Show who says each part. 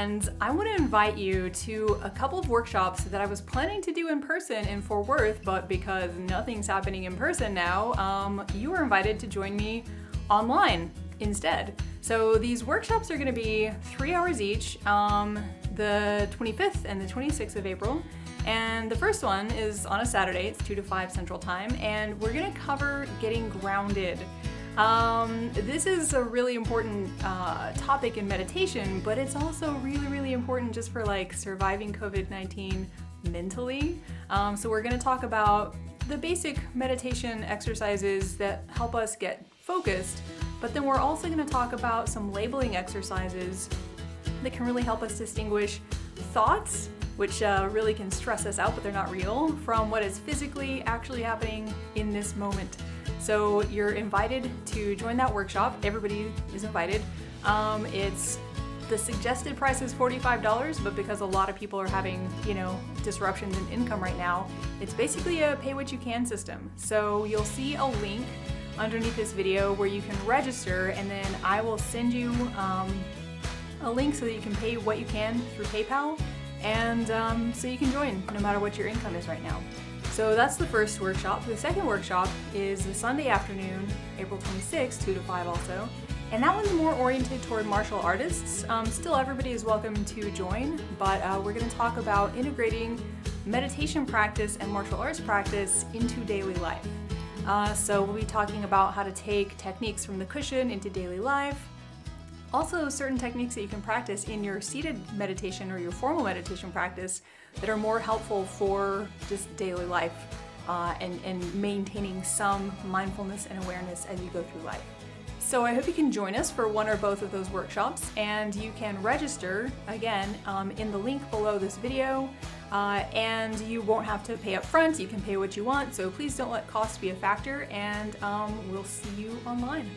Speaker 1: and I want to invite you to a couple of workshops that I was planning to do in person in Fort Worth, but because nothing's happening in person now, you are invited to join me online instead. So these workshops are going to be 3 hours each, the 25th and the 26th of April. And the first one is on a Saturday, it's 2 to 5 Central Time, and we're going to cover getting grounded. This is a really important topic in meditation, but it's also really important just for like surviving COVID-19 mentally. So we're going to talk about the basic meditation exercises that help us get focused, but then we're also going to talk about some labeling exercises that can really help us distinguish thoughts, which really can stress us out, but they're not real, from what is physically actually happening in this moment. So you're invited to join that workshop. Everybody is invited. The suggested price is $45, but because a lot of people are having, disruptions in income right now, it's basically a pay what you can system. So you'll see a link underneath this video where you can register, and then I will send you a link so that you can pay what you can through PayPal, and so you can join no matter what your income is right now. So that's the first workshop. The second workshop is the Sunday afternoon, April 26th, 2 to 5 also. And that one's more oriented toward martial artists. Still, everybody is welcome to join, but we're going to talk about integrating meditation practice and martial arts practice into daily life. So we'll be talking about how to take techniques from the cushion into daily life. Also, certain techniques that you can practice in your seated meditation or your formal meditation practice that are more helpful for just daily life and maintaining some mindfulness and awareness as you go through life. So I hope you can join us for one or both of those workshops, and you can register, again, in the link below this video, and you won't have to pay up front. You can pay what you want, so please don't let cost be a factor, and we'll see you online.